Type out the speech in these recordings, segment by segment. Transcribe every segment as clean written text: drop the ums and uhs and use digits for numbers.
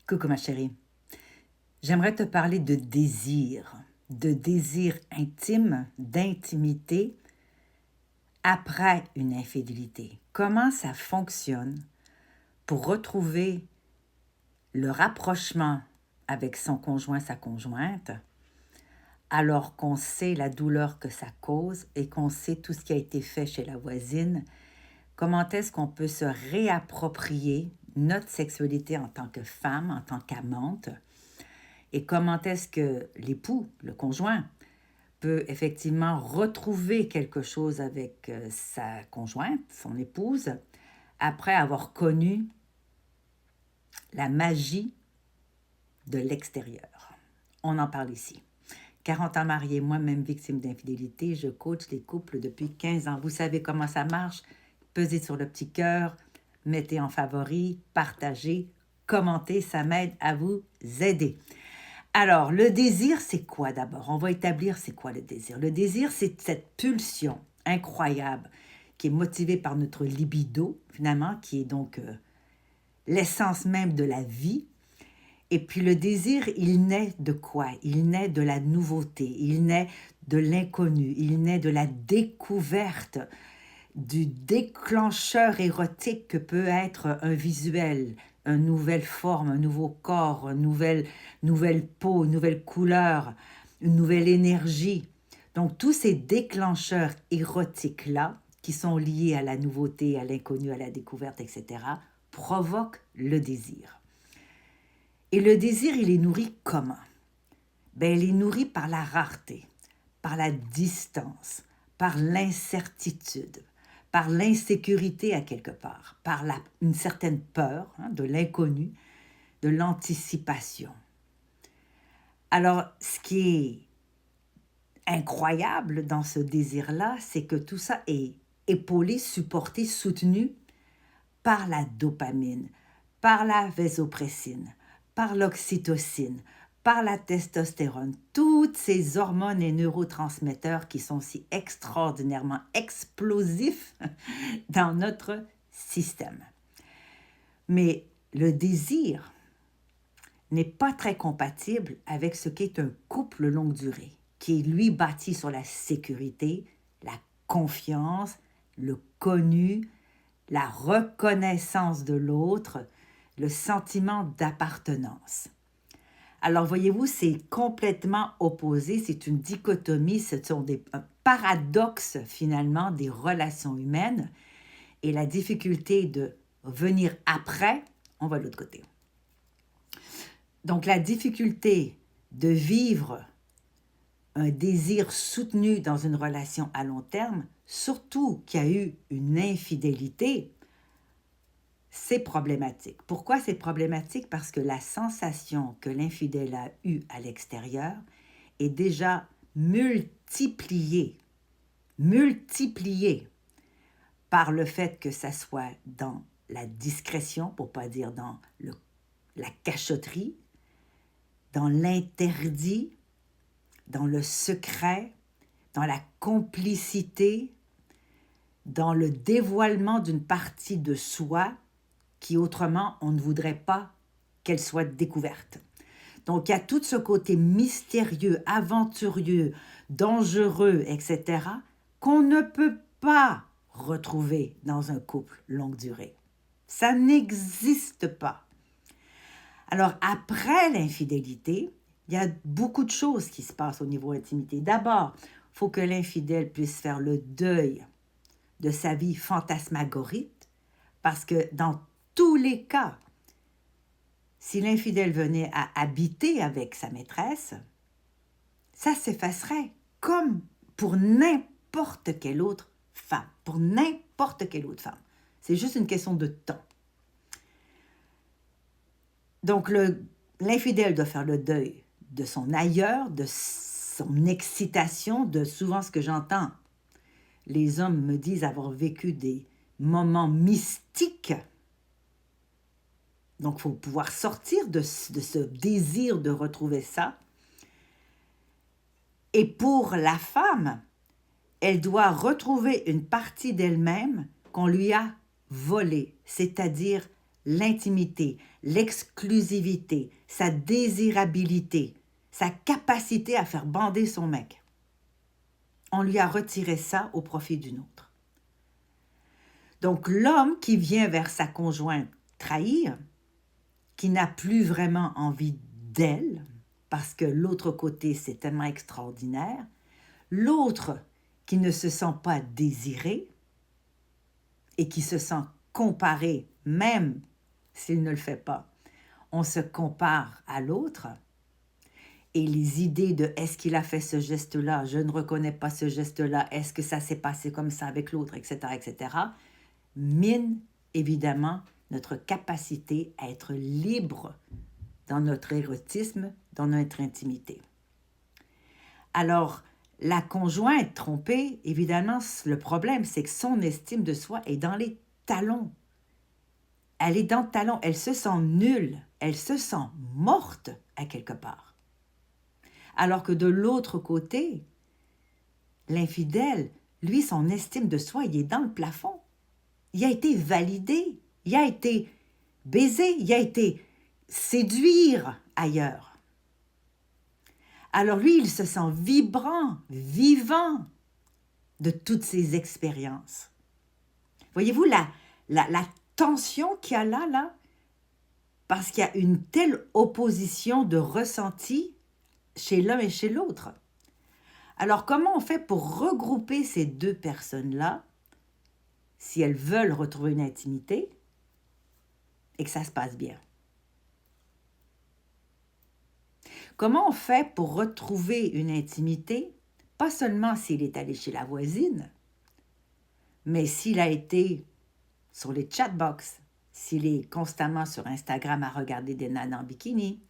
Coucou ma chérie, j'aimerais te parler de désir intime, d'intimité après une infidélité. Comment ça fonctionne pour retrouver le rapprochement avec son conjoint, sa conjointe, alors qu'on sait la douleur que ça cause et qu'on sait tout ce qui a été fait chez la voisine. Comment est-ce qu'on peut se réapproprier notre sexualité en tant que femme, en tant qu'amante, et comment est-ce que l'époux, le conjoint, peut effectivement retrouver quelque chose avec sa conjointe, son épouse, après avoir connu la magie de l'extérieur. On en parle ici. 40 ans mariée, moi-même victime d'infidélité, je coach les couples depuis 15 ans. Vous savez comment ça marche? Pesez sur le petit cœur, mettez en favori, partagez, commentez, ça m'aide à vous aider. Alors, le désir, c'est quoi d'abord? On va établir c'est quoi le désir. Le désir, c'est cette pulsion incroyable qui est motivée par notre libido, finalement, qui est donc l'essence même de la vie. Et puis le désir, il naît de quoi? Il naît de la nouveauté, il naît de l'inconnu, il naît de la découverte, du déclencheur érotique que peut être un visuel, une nouvelle forme, un nouveau corps, une nouvelle peau, une nouvelle couleur, une nouvelle énergie. Donc tous ces déclencheurs érotiques-là, qui sont liés à la nouveauté, à l'inconnu, à la découverte, etc., provoquent le désir. Et le désir, il est nourri comment? Ben, il est nourri par la rareté, par la distance, par l'incertitude, par l'insécurité à quelque part, par une certaine peur de l'inconnu, de l'anticipation. Alors, ce qui est incroyable dans ce désir-là, c'est que tout ça est épaulé, supporté, soutenu par la dopamine, par la vasopressine, par l'oxytocine, par la testostérone, toutes ces hormones et neurotransmetteurs qui sont si extraordinairement explosifs dans notre système. Mais le désir n'est pas très compatible avec ce qu'est un couple longue durée, qui est lui bâti sur la sécurité, la confiance, le connu, la reconnaissance de l'autre, le sentiment d'appartenance. Alors, voyez-vous, c'est complètement opposé, c'est une dichotomie, ce sont un paradoxe finalement des relations humaines et la difficulté de venir après, on va de l'autre côté. Donc, la difficulté de vivre un désir soutenu dans une relation à long terme, surtout qu'il y a eu une infidélité, c'est problématique. Pourquoi c'est problématique? Parce que la sensation que l'infidèle a eue à l'extérieur est déjà multipliée par le fait que ça soit dans la discrétion, pour ne pas dire dans la cachotterie, dans l'interdit, dans le secret, dans la complicité, dans le dévoilement d'une partie de soi qui autrement on ne voudrait pas qu'elle soit découverte. Donc il y a tout ce côté mystérieux, aventurieux, dangereux, etc., qu'on ne peut pas retrouver dans un couple longue durée. Ça n'existe pas. Alors après l'infidélité, il y a beaucoup de choses qui se passent au niveau intimité. D'abord, il faut que l'infidèle puisse faire le deuil de sa vie fantasmagorique, parce que dans tous les cas, si l'infidèle venait à habiter avec sa maîtresse, ça s'effacerait comme pour n'importe quelle autre femme. Pour n'importe quelle autre femme. C'est juste une question de temps. Donc, l'infidèle doit faire le deuil de son ailleurs, de son excitation, de souvent ce que j'entends. Les hommes me disent avoir vécu des moments mystiques. Donc, il faut pouvoir sortir de ce désir de retrouver ça. Et pour la femme, elle doit retrouver une partie d'elle-même qu'on lui a volée, c'est-à-dire l'intimité, l'exclusivité, sa désirabilité, sa capacité à faire bander son mec. On lui a retiré ça au profit d'une autre. Donc l'homme qui vient vers sa conjointe trahir, qui n'a plus vraiment envie d'elle, parce que l'autre côté, c'est tellement extraordinaire, l'autre qui ne se sent pas désiré et qui se sent comparé, même s'il ne le fait pas, on se compare à l'autre, et les idées de est-ce qu'il a fait ce geste-là, je ne reconnais pas ce geste-là, est-ce que ça s'est passé comme ça avec l'autre, etc., mine évidemment notre capacité à être libre dans notre érotisme, dans notre intimité. Alors, la conjointe trompée, évidemment, le problème, c'est que son estime de soi est dans les talons. Elle est dans le talon, elle se sent nulle, elle se sent morte à quelque part. Alors que de l'autre côté, l'infidèle, lui, son estime de soi, il est dans le plafond. Il a été validé, il a été baisé, il a été séduire ailleurs. Alors lui, il se sent vibrant, vivant de toutes ces expériences. Voyez-vous la tension qu'il y a là, parce qu'il y a une telle opposition de ressenti chez l'un et chez l'autre. Alors, comment on fait pour regrouper ces deux personnes-là, si elles veulent retrouver une intimité, et que ça se passe bien? Comment on fait pour retrouver une intimité, pas seulement s'il est allé chez la voisine, mais s'il a été sur les chatbox, s'il est constamment sur Instagram à regarder des nanas en bikini,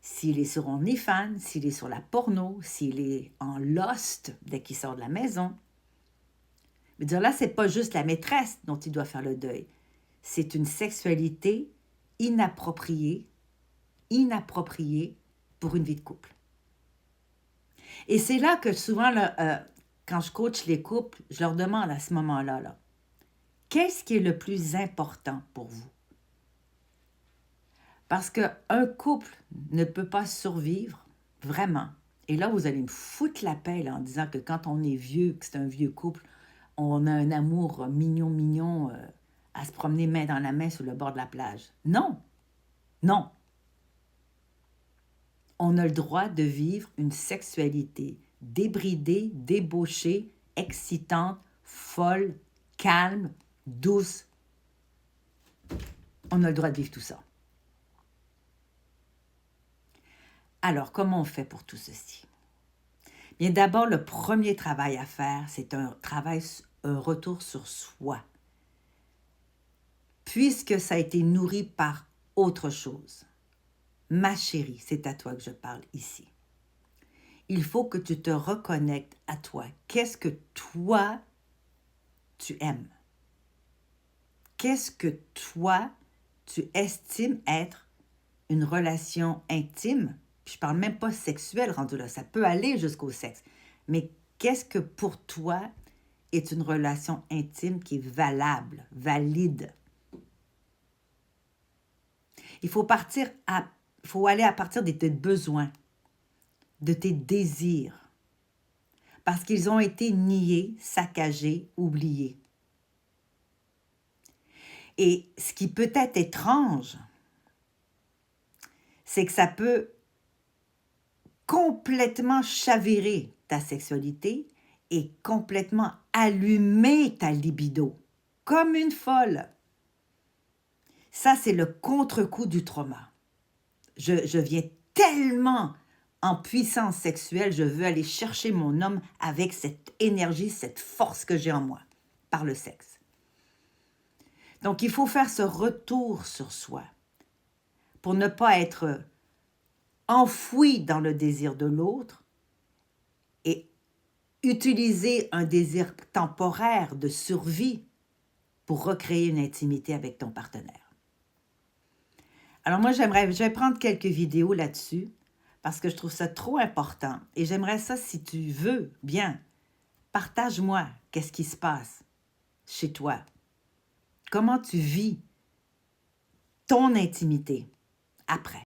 s'il est sur OnlyFans, s'il est sur la porno, s'il est en Lost dès qu'il sort de la maison. Mais dire là, c'est pas juste la maîtresse dont il doit faire le deuil. C'est une sexualité inappropriée pour une vie de couple. Et c'est là que souvent, là, quand je coach les couples, je leur demande à ce moment-là, qu'est-ce qui est le plus important pour vous? Parce qu'un couple ne peut pas survivre, vraiment. Et là, vous allez me foutre la paix là, en disant que quand on est vieux, que c'est un vieux couple, on a un amour mignon, à se promener main dans la main sur le bord de la plage. Non, non. On a le droit de vivre une sexualité débridée, débauchée, excitante, folle, calme, douce. On a le droit de vivre tout ça. Alors, comment on fait pour tout ceci? Bien, d'abord, le premier travail à faire, c'est un retour sur soi. Puisque ça a été nourri par autre chose. Ma chérie, c'est à toi que je parle ici. Il faut que tu te reconnectes à toi. Qu'est-ce que toi, tu aimes? Qu'est-ce que toi, tu estimes être une relation intime? Puis je parle même pas sexuelle rendu là, ça peut aller jusqu'au sexe. Mais qu'est-ce que pour toi est une relation intime qui est valable, valide? Il faut aller à partir de tes besoins, de tes désirs, parce qu'ils ont été niés, saccagés, oubliés. Et ce qui peut être étrange, c'est que ça peut complètement chavirer ta sexualité et complètement allumer ta libido, comme une folle. Ça, c'est le contre-coup du trauma. Je viens tellement en puissance sexuelle, je veux aller chercher mon homme avec cette énergie, cette force que j'ai en moi, par le sexe. Donc, il faut faire ce retour sur soi pour ne pas être enfoui dans le désir de l'autre et utiliser un désir temporaire de survie pour recréer une intimité avec ton partenaire. Alors moi, je vais prendre quelques vidéos là-dessus parce que je trouve ça trop important et j'aimerais ça, si tu veux, bien, partage-moi qu'est-ce qui se passe chez toi. Comment tu vis ton intimité après.